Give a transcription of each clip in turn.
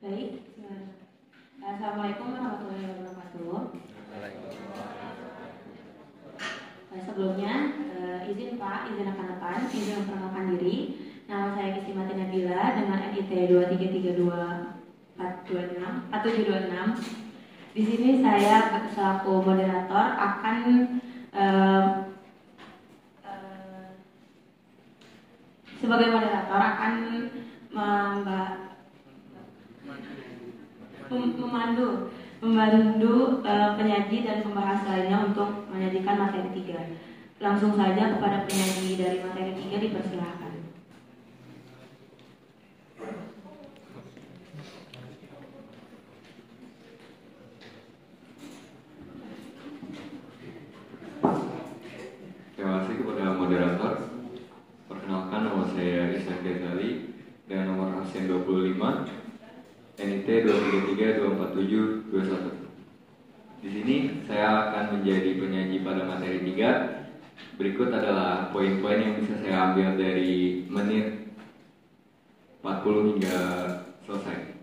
Baik, Assalamualaikum warahmatullahi wabarakatuh. Sebelumnya, izin rekan-rekan, izin memperkenalkan diri. Nama saya Kistimati Nabila dengan NIT 23324726. Di sini saya selaku moderator akan sebagai moderator akan memandu penyaji dan pembahas lainnya untuk menyajikan materi 3. Langsung saja kepada penyaji dari materi 3 dipersilahkan. Terima kasih kepada moderator. Perkenalkan, nama saya Ihsan Ghazali dan nomor absen 25 NIT 233247221. Di sini saya akan menjadi penyaji pada materi 3. Berikut adalah poin-poin yang bisa saya ambil dari menit 40 hingga selesai.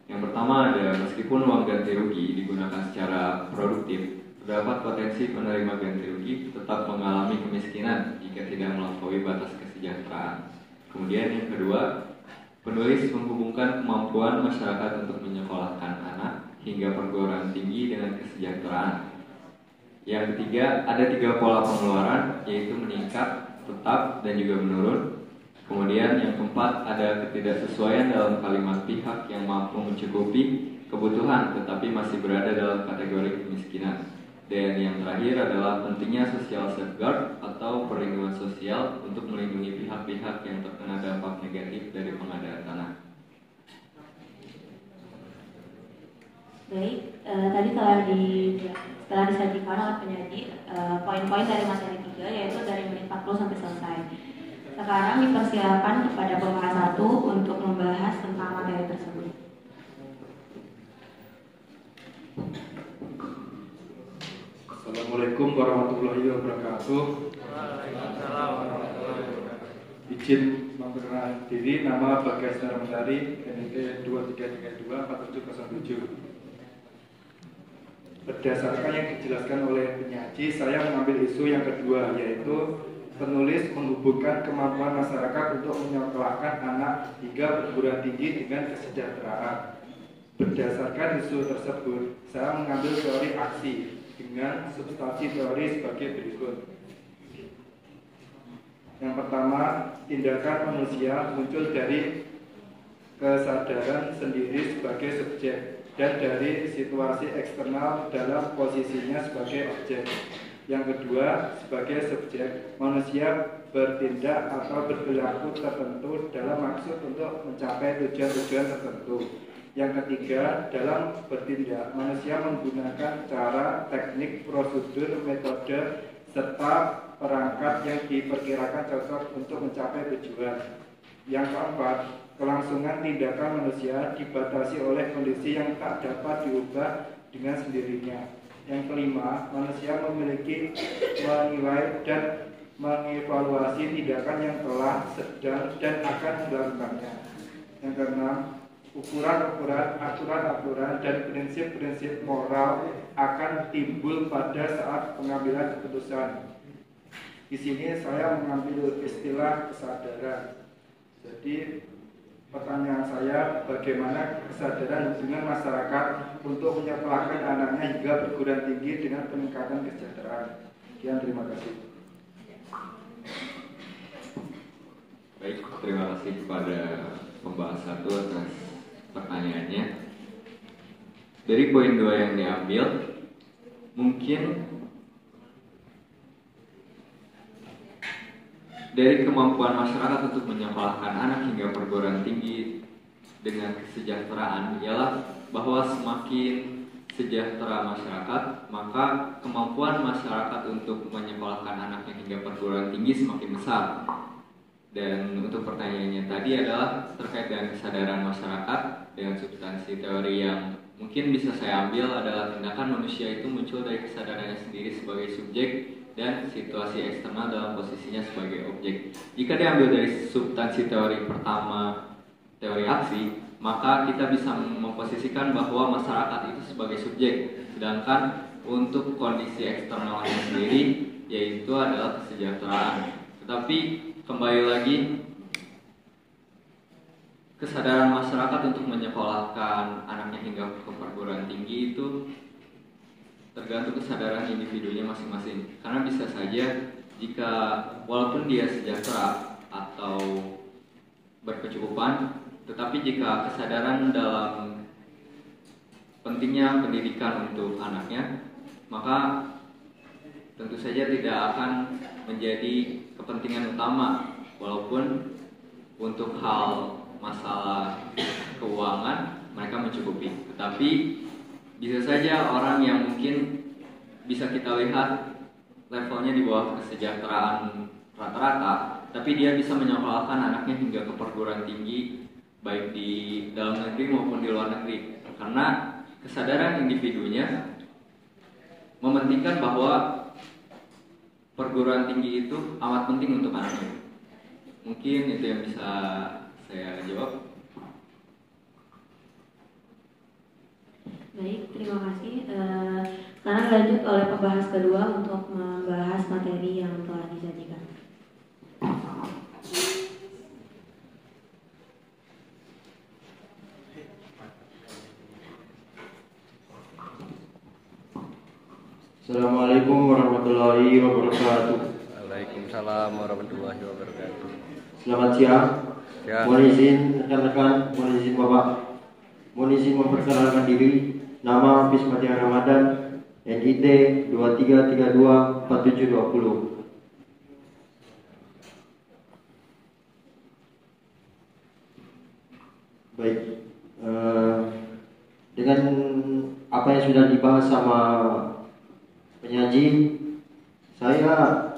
Yang pertama ada, meskipun uang ganti rugi digunakan secara produktif, terdapat potensi penerima ganti rugi tetap mengalami kemiskinan jika tidak melampaui batas kesejahteraan. Kemudian yang kedua, penulis menghubungkan kemampuan masyarakat untuk menyekolahkan anak hingga perguruan tinggi dengan kesejahteraan. Yang ketiga, ada 3 pola pengeluaran, yaitu meningkat, tetap, dan juga menurun. Kemudian yang keempat, ada ketidaksesuaian dalam kalimat pihak yang mampu mencukupi kebutuhan tetapi masih berada dalam kategori kemiskinan. Dan yang terakhir adalah pentingnya social safeguard atau perlindungan sosial untuk melindungi pihak-pihak yang terkena dampak negatif dari pengadaan tanah. Baik, tadi setelah disajikan oleh penyaji poin-poin dari materi 3, yaitu dari menit 40 sampai selesai. Sekarang dipersilakan kepada pembahas 1 untuk membahas tentang materi tersebut. Assalamualaikum warahmatullahi wabarakatuh. Izin memperkenalkan diri, nama Bagas Darmantari, NIT 23324707. Berdasarkan yang dijelaskan oleh penyaji, saya mengambil isu yang kedua, yaitu penulis menghubungkan kemampuan masyarakat untuk menyekolahkan anak hingga perguruan tinggi dengan kesejahteraan. Berdasarkan isu tersebut, saya mengambil teori aksi dengan substansi teori sebagai berikut. Yang pertama, tindakan manusia muncul dari kesadaran sendiri sebagai subjek dan dari situasi eksternal dalam posisinya sebagai objek. Yang kedua, sebagai subjek, manusia bertindak atau berperilaku tertentu dalam maksud untuk mencapai tujuan-tujuan tertentu. Yang ketiga, dalam bertindak, manusia menggunakan cara, teknik, prosedur, metode, serta perangkat yang diperkirakan cocok untuk mencapai tujuan. Yang keempat, kelangsungan tindakan manusia dibatasi oleh kondisi yang tak dapat diubah dengan sendirinya. Yang kelima, manusia memiliki menilai dan mengevaluasi tindakan yang telah, sedang, dan akan dilakukannya. Yang keenam, ukuran-ukuran, aturan-aturan, dan prinsip-prinsip moral akan timbul pada saat pengambilan keputusan. Di sini saya mengambil istilah kesadaran. Jadi pertanyaan saya, bagaimana kesadaran hubungan masyarakat untuk menyekolahkan anaknya hingga perguruan tinggi dengan peningkatan kesejahteraan. Sekian, terima kasih. Baik, terima kasih kepada pembahas 1 atas pertanyaannya. Dari poin 2 yang diambil, mungkin dari kemampuan masyarakat untuk menyekolahkan anak hingga perguruan tinggi dengan kesejahteraan ialah bahwa semakin sejahtera masyarakat, maka kemampuan masyarakat untuk menyekolahkan anaknya hingga perguruan tinggi semakin besar. Dan untuk pertanyaannya tadi adalah terkait dengan kesadaran masyarakat dengan substansi teori yang mungkin bisa saya ambil adalah tindakan manusia itu muncul dari kesadarannya sendiri sebagai subjek dan situasi eksternal dalam posisinya sebagai objek. Jika diambil dari substansi teori pertama, teori aksi, maka kita bisa memposisikan bahwa masyarakat itu sebagai subjek, sedangkan untuk kondisi eksternalnya sendiri yaitu adalah kesejahteraan. Tetapi kembali lagi, kesadaran masyarakat untuk menyekolahkan anaknya hingga ke perguruan tinggi itu tergantung kesadaran individunya masing-masing. Karena bisa saja jika walaupun dia sejahtera atau berkecukupan, tetapi jika kesadaran dalam pentingnya pendidikan untuk anaknya, maka tentu saja tidak akan menjadi kepentingan utama, walaupun untuk hal masalah keuangan mereka mencukupi. Tetapi bisa saja orang yang mungkin bisa kita lihat levelnya di bawah kesejahteraan rata-rata, tapi dia bisa menyekolahkan anaknya hingga ke perguruan tinggi, baik di dalam negeri maupun di luar negeri, karena kesadaran individunya mementingkan bahwa perguruan tinggi itu amat penting untuk anaknya. Mungkin itu yang bisa saya jawab. Baik, terima kasih. Sekarang lanjut oleh pembahas kedua untuk membahas materi yang telah disajikan. Assalamualaikum warahmatullahi wabarakatuh. Waalaikumsalam warahmatullahi wabarakatuh. Selamat siang. Ya. Mohon izin rekan-rekan, mohon izin Bapak, mohon izin memperkenalkan diri. Nama Hafiz Fatihah Ramadan, NIT 23324720. Baik, dengan apa yang sudah dibahas sama penyaji, saya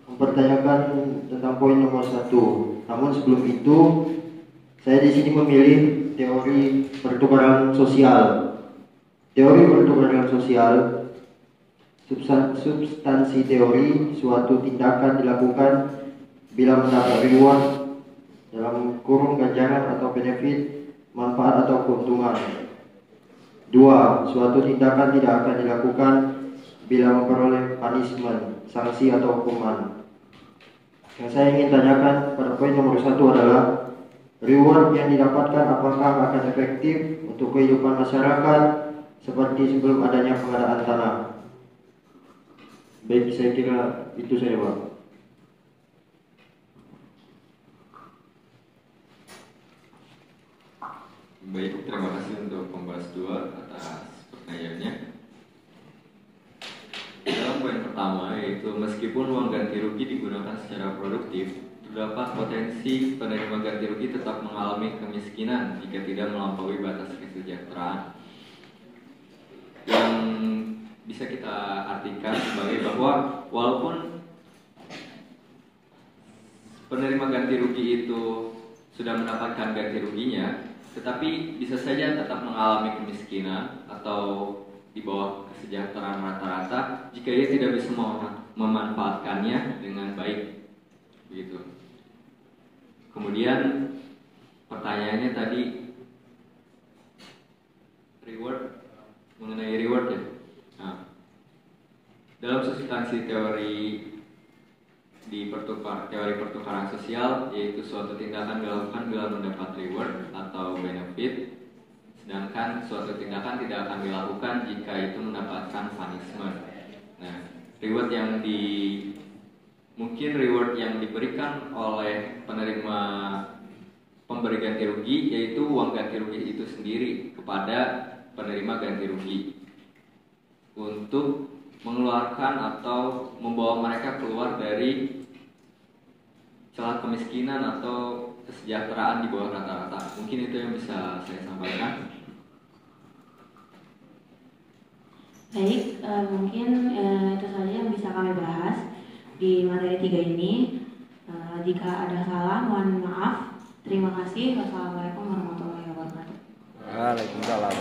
mempertanyakan tentang poin nomor 1. Namun sebelum itu, saya di sini memilih teori pertukaran sosial. Teori pertukaran sosial, substansi teori suatu tindakan dilakukan bila mendapat reward dalam kurung ganjaran atau benefit, manfaat atau keuntungan. 2. Suatu tindakan tidak akan dilakukan bila memperoleh punishment, sanksi atau hukuman. Yang saya ingin tanyakan pada poin nomor 1 adalah reward yang didapatkan apakah akan efektif untuk kehidupan masyarakat seperti sebelum adanya pengadaan tanah. Baik, saya kira itu saja, Pak. Baik, terima kasih untuk pembahas 2 atas pertanyaannya. Dalam poin pertama, yaitu meskipun uang ganti rugi digunakan secara produktif, terdapat potensi penerima ganti rugi tetap mengalami kemiskinan jika tidak melampaui batas kesejahteraan. Yang bisa kita artikan sebagai bahwa walaupun penerima ganti rugi itu sudah mendapatkan ganti ruginya, tetapi bisa saja tetap mengalami kemiskinan atau di bawah kesejahteraan rata-rata jika ia tidak bisa memanfaatkannya dengan baik, begitu. Kemudian pertanyaannya tadi reward, mengenai reward ya. Nah, dalam substansi teori teori pertukaran sosial, yaitu suatu tindakan dilakukan bila mendapat reward atau benefit, sedangkan suatu tindakan tidak akan dilakukan jika itu mendapatkan punishment. Nah, mungkin reward yang diberikan oleh penerima pemberi ganti rugi yaitu uang ganti rugi itu sendiri kepada penerima ganti rugi untuk mengeluarkan atau membawa mereka keluar dari celah kemiskinan atau kesejahteraan di bawah rata-rata. Mungkin itu yang bisa saya sampaikan. Baik, mungkin itu saja yang bisa kami bahas di materi 3 ini. Jika ada salah, mohon maaf. Terima kasih. Wassalamualaikum warahmatullahi wabarakatuh. Waalaikumsalam.